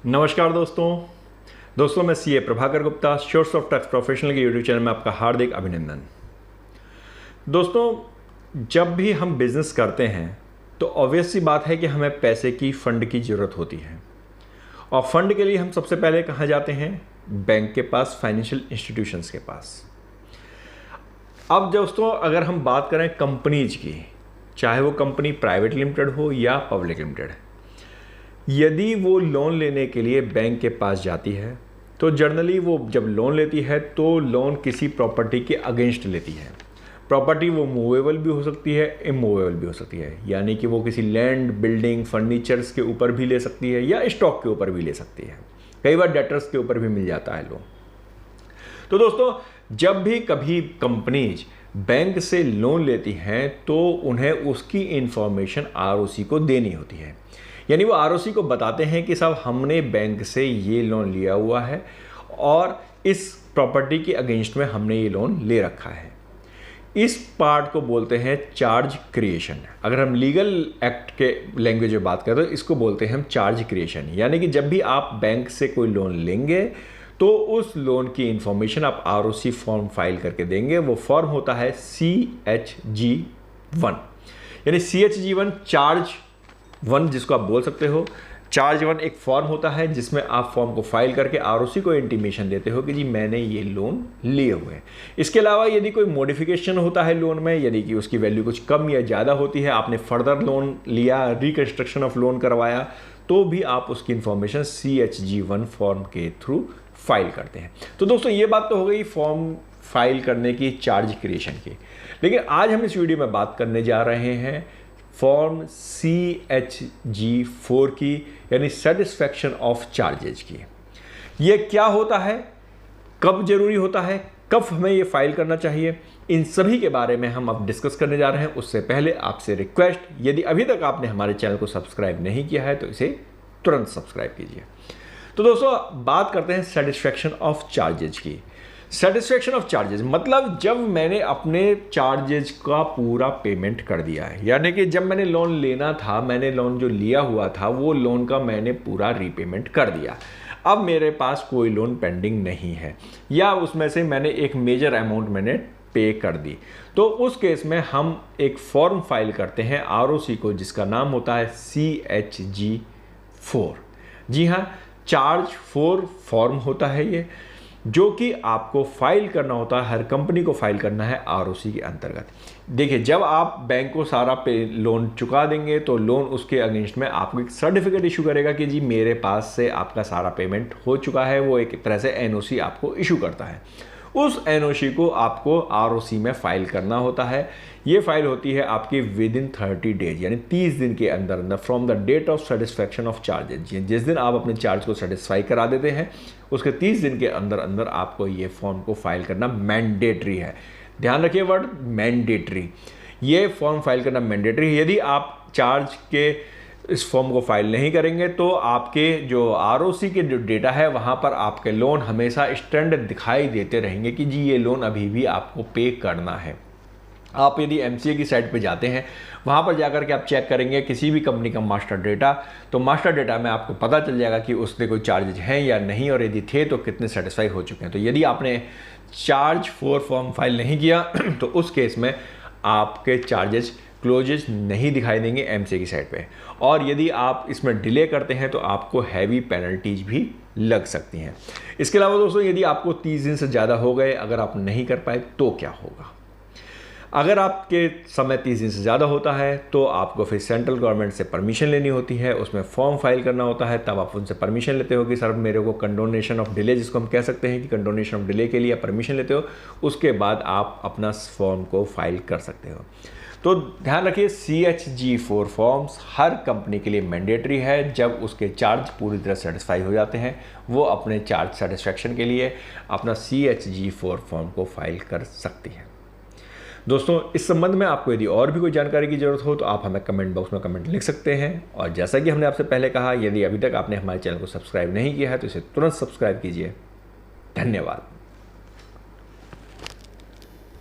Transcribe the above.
नमस्कार दोस्तों मैं CA Prabhakar Gupta source of tax professional के यूट्यूब चैनल में आपका हार्दिक अभिनंदन। दोस्तों, जब भी हम बिजनेस करते हैं तो ऑब्वियस सी बात है कि हमें पैसे की फंड की ज़रूरत होती है और फंड के लिए हम सबसे पहले कहाँ जाते हैं? बैंक के पास, फाइनेंशियल इंस्टीट्यूशंस के पास। अब दोस्तों, अगर हम बात करें कंपनीज की, चाहे वो कंपनी प्राइवेट लिमिटेड हो या पब्लिक लिमिटेड, यदि वो लोन लेने के लिए बैंक के पास जाती है तो जनरली वो जब लोन लेती है तो लोन किसी प्रॉपर्टी के अगेंस्ट लेती है। प्रॉपर्टी वो मूवेबल भी हो सकती है, इमूवेबल भी हो सकती है, यानी कि वो किसी लैंड, बिल्डिंग, फर्नीचर्स के ऊपर भी ले सकती है या स्टॉक के ऊपर भी ले सकती है। कई बार डेटर्स के ऊपर भी मिल जाता है लोन। तो दोस्तों, जब भी कभी कंपनीज बैंक से लोन लेती हैं तो उन्हें उसकी इंफॉर्मेशन आरओसी को देनी होती है, यानी वो आरओसी को बताते हैं कि साहब हमने बैंक से ये लोन लिया हुआ है और इस प्रॉपर्टी के अगेंस्ट में हमने ये लोन ले रखा है। इस पार्ट को बोलते हैं चार्ज क्रिएशन। अगर हम लीगल एक्ट के लैंग्वेज में बात करें तो इसको बोलते हैं हम चार्ज क्रिएशन, यानी कि जब भी आप बैंक से कोई लोन लेंगे तो उस लोन की इंफॉर्मेशन आप आरओसी फॉर्म फाइल करके देंगे। वो फॉर्म होता है CHG1, यानी CHG1 चार्ज 1 जिसको आप बोल सकते हो। चार्ज 1 एक फॉर्म होता है जिसमें आप फॉर्म को फाइल करके आरओसी को इंटीमेशन देते हो कि जी मैंने ये लोन लिए हुए हैं। इसके अलावा यदि कोई मॉडिफिकेशन होता है लोन में, यदि कि उसकी वैल्यू कुछ कम या ज़्यादा होती है, आपने फर्दर लोन लिया, रिकंस्ट्रक्शन ऑफ लोन करवाया, तो भी आप उसकी इंफॉर्मेशन CHG1 फॉर्म के थ्रू फाइल करते हैं। तो दोस्तों, ये बात तो हो गई फॉर्म फाइल करने की, चार्ज क्रिएशन की। लेकिन आज हम इस वीडियो में बात करने जा रहे हैं फॉर्म CHG4 की, यानी सेटिस्फैक्शन ऑफ चार्जेज की। ये क्या होता है, कब जरूरी होता है, कब हमें ये फाइल करना चाहिए, इन सभी के बारे में हम अब डिस्कस करने जा रहे हैं। उससे पहले आपसे रिक्वेस्ट, यदि अभी तक आपने हमारे चैनल को सब्सक्राइब नहीं किया है तो इसे तुरंत सब्सक्राइब कीजिए। तो दोस्तों, बात करते हैं सेटिस्फैक्शन ऑफ चार्जेज की। सेटिस्फैक्शन ऑफ चार्जेस मतलब जब मैंने अपने चार्जेज का पूरा पेमेंट कर दिया है, यानी कि जब मैंने लोन लेना था, मैंने लोन जो लिया हुआ था वो लोन का मैंने पूरा रीपेमेंट कर दिया। अब मेरे पास कोई लोन पेंडिंग नहीं है या उसमें से मैंने एक मेजर अमाउंट मैंने पे कर दी, तो उस केस में हम एक फॉर्म फाइल करते हैं आरओसी को जिसका नाम होता है CHG4। जी हाँ, चार्ज 4 फॉर्म होता है ये, जो कि आपको फाइल करना होता है, हर कंपनी को फाइल करना है आरओसी के अंतर्गत। देखिए, जब आप बैंक को सारा लोन चुका देंगे तो लोन उसके अगेंस्ट में आपको एक सर्टिफिकेट इशू करेगा कि जी मेरे पास से आपका सारा पेमेंट हो चुका है। वो एक तरह से एनओसी आपको इशू करता है। उस एनओसी को आपको आरओसी में फाइल करना होता है। ये फाइल होती है आपकी विद इन 30 डेज, यानी 30 दिन के अंदर अंदर from the date of satisfaction of charges. जिस दिन आप अपने चार्ज को सेटिस्फाई करा देते हैं उसके 30 दिन के अंदर अंदर आपको ये फॉर्म को फाइल करना मैंडेटरी है। ध्यान रखिए वर्ड मैंडेटरी, ये फॉर्म फाइल करना मैंडेटरी है। यदि आप चार्ज के इस फॉर्म को फाइल नहीं करेंगे तो आपके जो आरओसी के जो डेटा है वहाँ पर आपके लोन हमेशा स्टैंड दिखाई देते रहेंगे कि जी ये लोन अभी भी आपको पे करना है। आप यदि एमसीए की साइट पे जाते हैं, वहाँ पर जाकर के आप चेक करेंगे किसी भी कंपनी का मास्टर डेटा, तो मास्टर डेटा में आपको पता चल जाएगा कि उससे कोई चार्जेज हैं या नहीं, और यदि थे तो कितने सेटिस्फाई हो चुके हैं। तो यदि आपने चार्ज 4 फॉर्म फाइल नहीं किया तो उस केस में आपके चार्जेज क्लोजेज नहीं दिखाई देंगे एमसीए की साइट पे, और यदि आप इसमें डिले करते हैं तो आपको हैवी पेनल्टीज भी लग सकती हैं। इसके अलावा दोस्तों, यदि आपको 30 दिन से ज़्यादा हो गए, अगर आप नहीं कर पाए तो क्या होगा? अगर आपके समय 30 दिन से ज़्यादा होता है तो आपको फिर सेंट्रल गवर्नमेंट से परमिशन लेनी होती है, उसमें फॉर्म फाइल करना होता है। तब आप उनसे परमिशन लेते हो कि सर मेरे को कंडोनेशन ऑफ डिले, जिसको हम कह सकते हैं कि कंडोनेशन ऑफ डिले के लिए परमिशन लेते हो, उसके बाद आप अपना फॉर्म को फाइल कर सकते हो। तो ध्यान रखिए, CHG4 फॉर्म्स हर कंपनी के लिए मैंडेटरी है। जब उसके चार्ज पूरी तरह सेटिस्फाई हो जाते हैं वो अपने चार्ज सेटिस्फैक्शन के लिए अपना CHG4 फॉर्म को फाइल कर सकती है। दोस्तों, इस संबंध में आपको यदि और भी कोई जानकारी की जरूरत हो तो आप हमें कमेंट बॉक्स में कमेंट लिख सकते हैं। और जैसा कि हमने आपसे पहले कहा, यदि अभी तक आपने हमारे चैनल को सब्सक्राइब नहीं किया है तो इसे तुरंत सब्सक्राइब कीजिए। धन्यवाद।